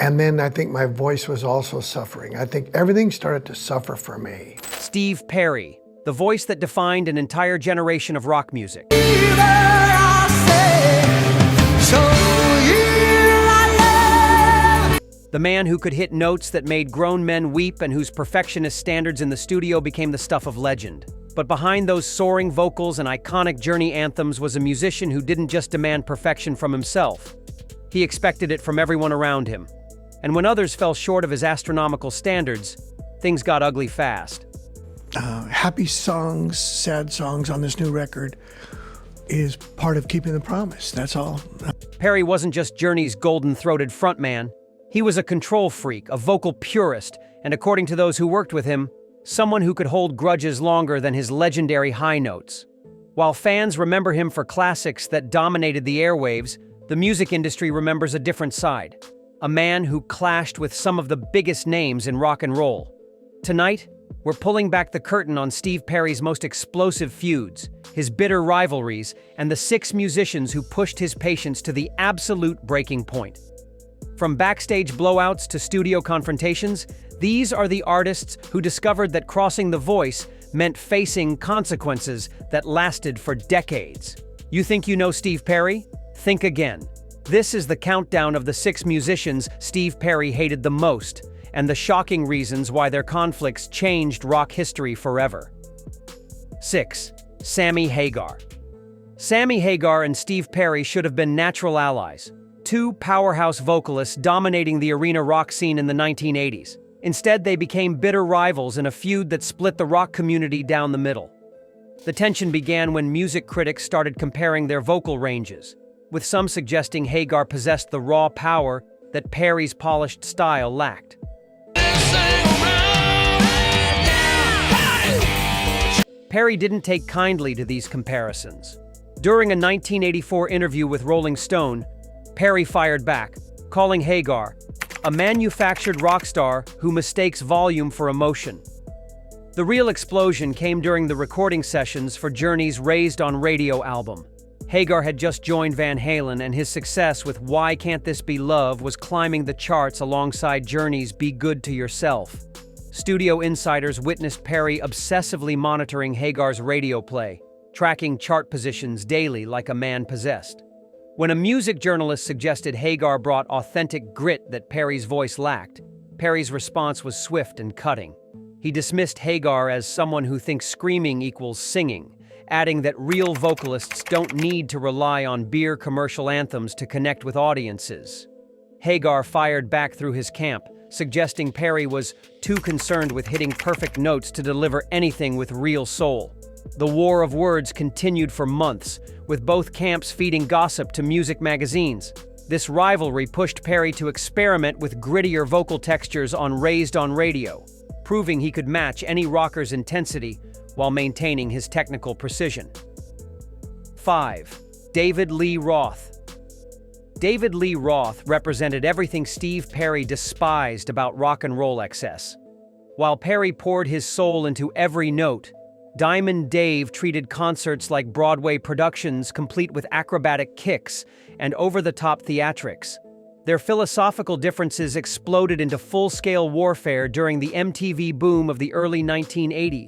And then I think my voice was also suffering. I think everything started to suffer for me. Steve Perry, the voice that defined an entire generation of rock music. The man who could hit notes that made grown men weep and whose perfectionist standards in the studio became the stuff of legend. But behind those soaring vocals and iconic Journey anthems was a musician who didn't just demand perfection from himself. He expected it from everyone around him. And when others fell short of his astronomical standards, things got ugly fast. Happy songs, sad songs on this new record is part of keeping the promise, that's all. Perry wasn't just Journey's golden-throated frontman. He was a control freak, a vocal purist, and according to those who worked with him, someone who could hold grudges longer than his legendary high notes. While fans remember him for classics that dominated the airwaves, the music industry remembers a different side. A man who clashed with some of the biggest names in rock and roll. Tonight, we're pulling back the curtain on Steve Perry's most explosive feuds, his bitter rivalries, and the 6 musicians who pushed his patience to the absolute breaking point. From backstage blowouts to studio confrontations, these are the artists who discovered that crossing the voice meant facing consequences that lasted for decades. You think you know Steve Perry? Think again. This is the countdown of the 6 musicians Steve Perry hated the most, and the shocking reasons why their conflicts changed rock history forever. 6. Sammy Hagar. Sammy Hagar and Steve Perry should have been natural allies. 2 powerhouse vocalists dominating the arena rock scene in the 1980s. Instead, they became bitter rivals in a feud that split the rock community down the middle. The tension began when music critics started comparing their vocal ranges, with some suggesting Hagar possessed the raw power that Perry's polished style lacked. Perry didn't take kindly to these comparisons. During a 1984 interview with Rolling Stone, Perry fired back, calling Hagar a manufactured rock star who mistakes volume for emotion. The real explosion came during the recording sessions for Journey's Raised on Radio album. Hagar had just joined Van Halen, and his success with Why Can't This Be Love was climbing the charts alongside Journey's Be Good to Yourself. Studio insiders witnessed Perry obsessively monitoring Hagar's radio play, tracking chart positions daily like a man possessed. When a music journalist suggested Hagar brought authentic grit that Perry's voice lacked, Perry's response was swift and cutting. He dismissed Hagar as someone who thinks screaming equals singing, adding that real vocalists don't need to rely on beer commercial anthems to connect with audiences. Hagar fired back through his camp, suggesting Perry was too concerned with hitting perfect notes to deliver anything with real soul. The war of words continued for months, with both camps feeding gossip to music magazines. This rivalry pushed Perry to experiment with grittier vocal textures on Raised on Radio, proving he could match any rocker's intensity while maintaining his technical precision. 5. David Lee Roth. David Lee Roth represented everything Steve Perry despised about rock and roll excess. While Perry poured his soul into every note, Diamond Dave treated concerts like Broadway productions complete with acrobatic kicks and over-the-top theatrics. Their philosophical differences exploded into full-scale warfare during the MTV boom of the early 1980s.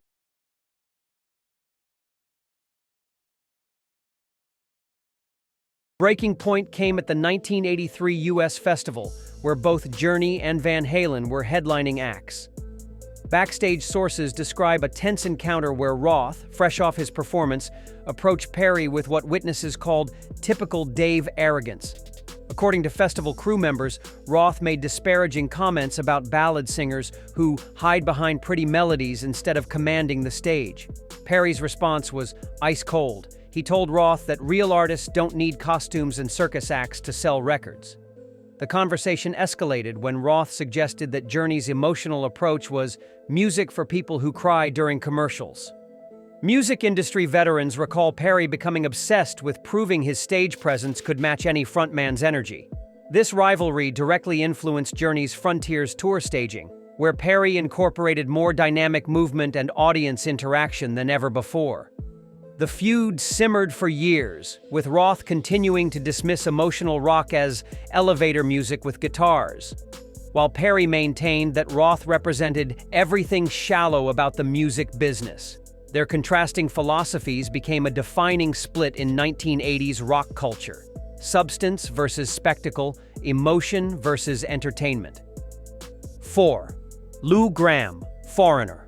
Breaking point came at the 1983 US Festival, where both Journey and Van Halen were headlining acts. Backstage sources describe a tense encounter where Roth, fresh off his performance, approached Perry with what witnesses called typical Dave arrogance. According to festival crew members, Roth made disparaging comments about ballad singers who hide behind pretty melodies instead of commanding the stage. Perry's response was ice cold. He told Roth that real artists don't need costumes and circus acts to sell records. The conversation escalated when Roth suggested that Journey's emotional approach was music for people who cry during commercials. Music industry veterans recall Perry becoming obsessed with proving his stage presence could match any frontman's energy. This rivalry directly influenced Journey's Frontiers tour staging, where Perry incorporated more dynamic movement and audience interaction than ever before. The feud simmered for years, with Roth continuing to dismiss emotional rock as elevator music with guitars. while Perry maintained that Roth represented everything shallow about the music business. Their contrasting philosophies became a defining split in 1980s rock culture: substance versus spectacle, emotion versus entertainment. 4. Lou Gramm, Foreigner.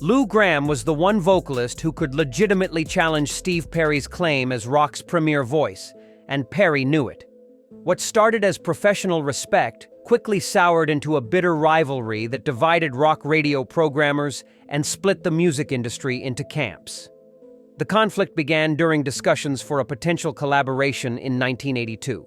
Lou Gramm was the one vocalist who could legitimately challenge Steve Perry's claim as rock's premier voice, and Perry knew it. What started as professional respect quickly soured into a bitter rivalry that divided rock radio programmers and split the music industry into camps. The conflict began during discussions for a potential collaboration in 1982.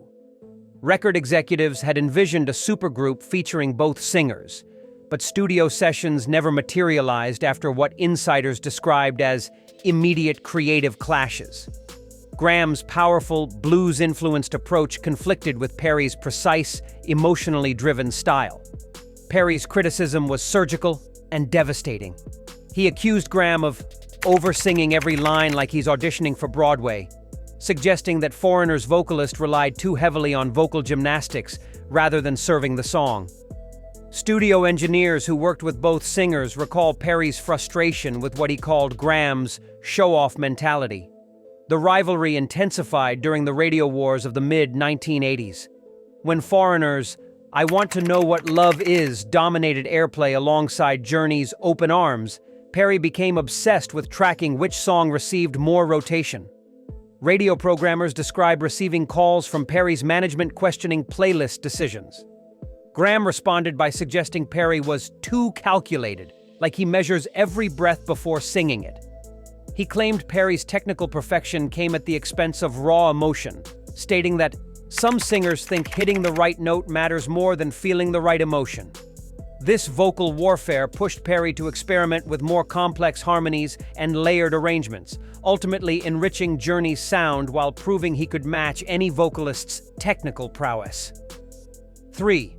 Record executives had envisioned a supergroup featuring both singers, but studio sessions never materialized after what insiders described as immediate creative clashes. Graham's powerful, blues-influenced approach conflicted with Perry's precise, emotionally driven style. Perry's criticism was surgical and devastating. He accused Graham of over-singing every line like he's auditioning for Broadway, suggesting that Foreigner's vocalist relied too heavily on vocal gymnastics rather than serving the song. Studio engineers who worked with both singers recall Perry's frustration with what he called Graham's show-off mentality. The rivalry intensified during the radio wars of the mid-1980s, when Foreigner's "I Want to Know What Love Is" dominated airplay alongside Journey's "Open Arms." Perry became obsessed with tracking which song received more rotation. Radio programmers describe receiving calls from Perry's management questioning playlist decisions. Graham responded by suggesting Perry was too calculated, like he measures every breath before singing it. He claimed Perry's technical perfection came at the expense of raw emotion, stating that some singers think hitting the right note matters more than feeling the right emotion. This vocal warfare pushed Perry to experiment with more complex harmonies and layered arrangements, ultimately enriching Journey's sound while proving he could match any vocalist's technical prowess. 3.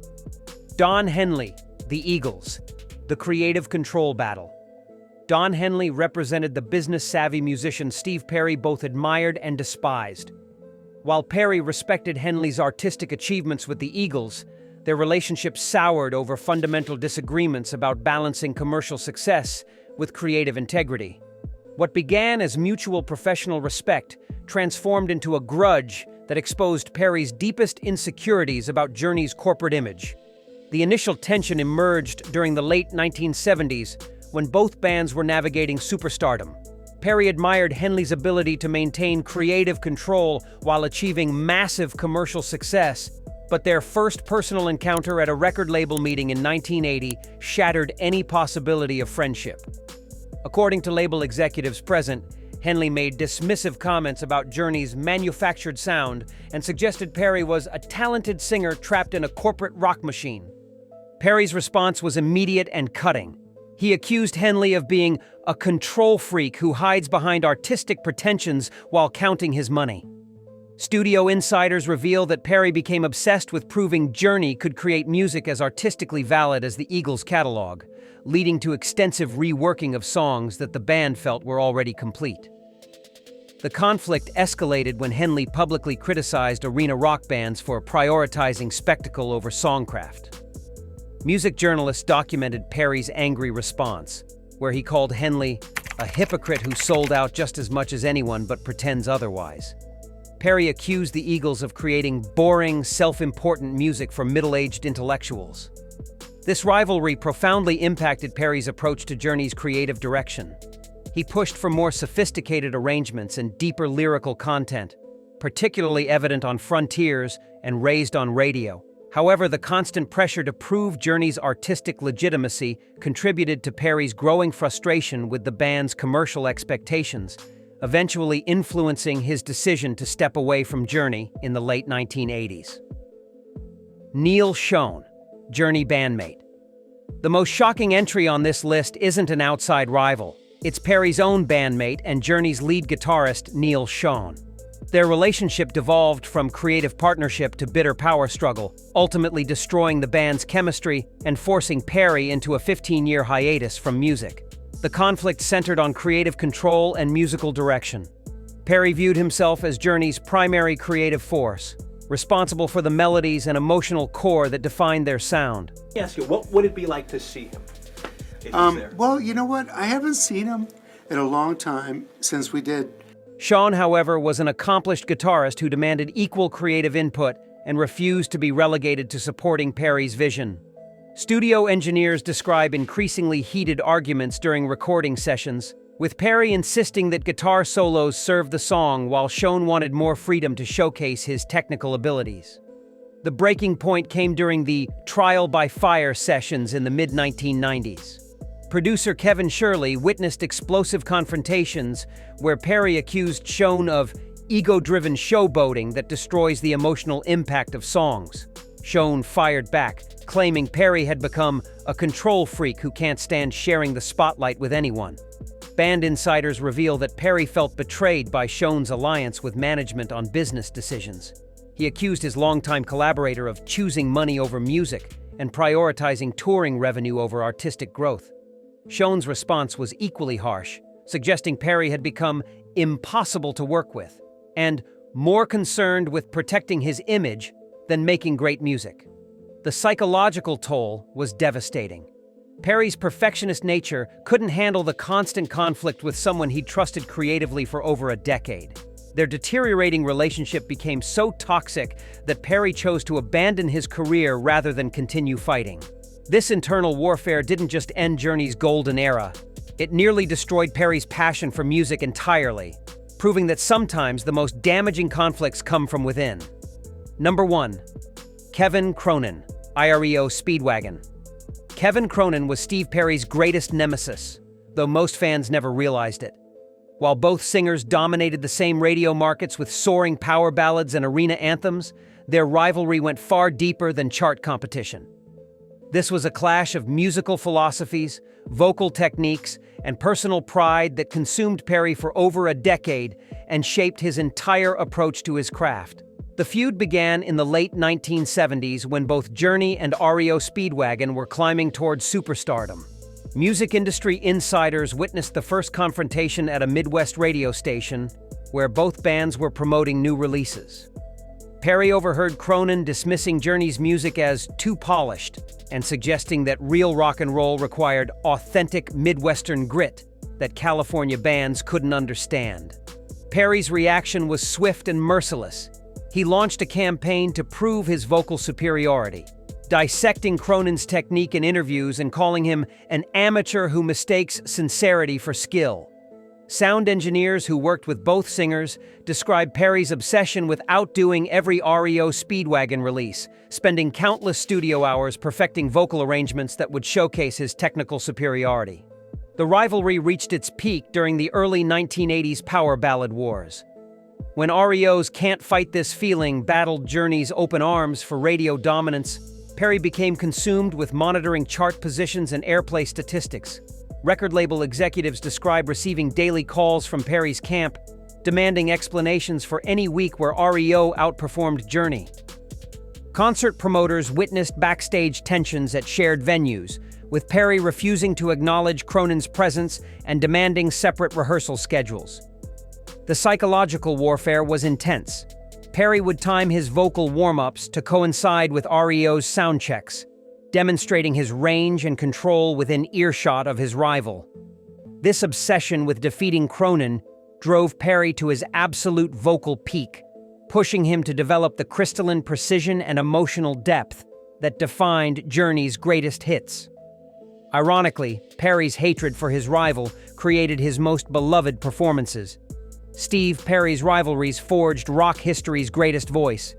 Don Henley, The Eagles, The Creative Control Battle. Don Henley represented the business-savvy musician Steve Perry both admired and despised. While Perry respected Henley's artistic achievements with the Eagles, their relationship soured over fundamental disagreements about balancing commercial success with creative integrity. What began as mutual professional respect transformed into a grudge that exposed Perry's deepest insecurities about Journey's corporate image. The initial tension emerged during the late 1970s when both bands were navigating superstardom. Perry admired Henley's ability to maintain creative control while achieving massive commercial success, but their first personal encounter at a record label meeting in 1980 shattered any possibility of friendship. According to label executives present, Henley made dismissive comments about Journey's manufactured sound and suggested Perry was a talented singer trapped in a corporate rock machine. Perry's response was immediate and cutting. He accused Henley of being a control freak who hides behind artistic pretensions while counting his money. Studio insiders reveal that Perry became obsessed with proving Journey could create music as artistically valid as the Eagles' catalog, leading to extensive reworking of songs that the band felt were already complete. The conflict escalated when Henley publicly criticized arena rock bands for prioritizing spectacle over songcraft. Music journalists documented Perry's angry response, where he called Henley a hypocrite who sold out just as much as anyone but pretends otherwise. Perry accused the Eagles of creating boring, self-important music for middle-aged intellectuals. This rivalry profoundly impacted Perry's approach to Journey's creative direction. He pushed for more sophisticated arrangements and deeper lyrical content, particularly evident on Frontiers and Raised on Radio. However, the constant pressure to prove Journey's artistic legitimacy contributed to Perry's growing frustration with the band's commercial expectations, eventually influencing his decision to step away from Journey in the late 1980s. Neil Schon, Journey bandmate. The most shocking entry on this list isn't an outside rival. It's Perry's own bandmate and Journey's lead guitarist, Neil Schon. Their relationship devolved from creative partnership to bitter power struggle, ultimately destroying the band's chemistry and forcing Perry into a 15-year hiatus from music. The conflict centered on creative control and musical direction. Perry viewed himself as Journey's primary creative force, responsible for the melodies and emotional core that defined their sound. Let me ask you, what would it be like to see him if he's there? Well, you know what? I haven't seen him in a long time since we did. Shawn, however, was an accomplished guitarist who demanded equal creative input and refused to be relegated to supporting Perry's vision. Studio engineers describe increasingly heated arguments during recording sessions, with Perry insisting that guitar solos served the song while Shawn wanted more freedom to showcase his technical abilities. The breaking point came during the trial by fire sessions in the mid-1990s. Producer Kevin Shirley witnessed explosive confrontations where Perry accused Shawn of ego-driven showboating that destroys the emotional impact of songs. Shawn fired back, claiming Perry had become a control freak who can't stand sharing the spotlight with anyone. Band insiders reveal that Perry felt betrayed by Shawn's alliance with management on business decisions. He accused his longtime collaborator of choosing money over music and prioritizing touring revenue over artistic growth. Shawn's response was equally harsh, suggesting Perry had become impossible to work with and more concerned with protecting his image than making great music. The psychological toll was devastating. Perry's perfectionist nature couldn't handle the constant conflict with someone he trusted creatively for over a decade. Their deteriorating relationship became so toxic that Perry chose to abandon his career rather than continue fighting. This internal warfare didn't just end Journey's golden era. It nearly destroyed Perry's passion for music entirely, proving that sometimes the most damaging conflicts come from within. Number 1. Kevin Cronin, IREO Speedwagon. Kevin Cronin was Steve Perry's greatest nemesis, though most fans never realized it. While both singers dominated the same radio markets with soaring power ballads and arena anthems, their rivalry went far deeper than chart competition. This was a clash of musical philosophies, vocal techniques, and personal pride that consumed Perry for over a decade and shaped his entire approach to his craft. The feud began in the late 1970s when both Journey and REO Speedwagon were climbing towards superstardom. Music industry insiders witnessed the first confrontation at a Midwest radio station where both bands were promoting new releases. Perry overheard Cronin dismissing Journey's music as too polished and suggesting that real rock and roll required authentic Midwestern grit that California bands couldn't understand. Perry's reaction was swift and merciless. He launched a campaign to prove his vocal superiority, dissecting Cronin's technique in interviews and calling him an amateur who mistakes sincerity for skill. Sound engineers who worked with both singers described Perry's obsession with outdoing every REO Speedwagon release, spending countless studio hours perfecting vocal arrangements that would showcase his technical superiority. The rivalry reached its peak during the early 1980s power ballad wars. When REO's Can't Fight This Feeling battled Journey's Open Arms for radio dominance, Perry became consumed with monitoring chart positions and airplay statistics. Record label executives describe receiving daily calls from Perry's camp, demanding explanations for any week where REO outperformed Journey. Concert promoters witnessed backstage tensions at shared venues, with Perry refusing to acknowledge Cronin's presence and demanding separate rehearsal schedules. The psychological warfare was intense. Perry would time his vocal warm-ups to coincide with REO's sound checks, demonstrating his range and control within earshot of his rival. This obsession with defeating Cronin drove Perry to his absolute vocal peak, pushing him to develop the crystalline precision and emotional depth that defined Journey's greatest hits. Ironically, Perry's hatred for his rival created his most beloved performances. Steve Perry's rivalries forged rock history's greatest voice.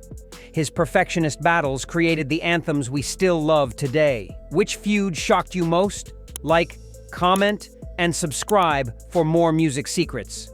His perfectionist battles created the anthems we still love today. Which feud shocked you most? Like, comment, and subscribe for more music secrets.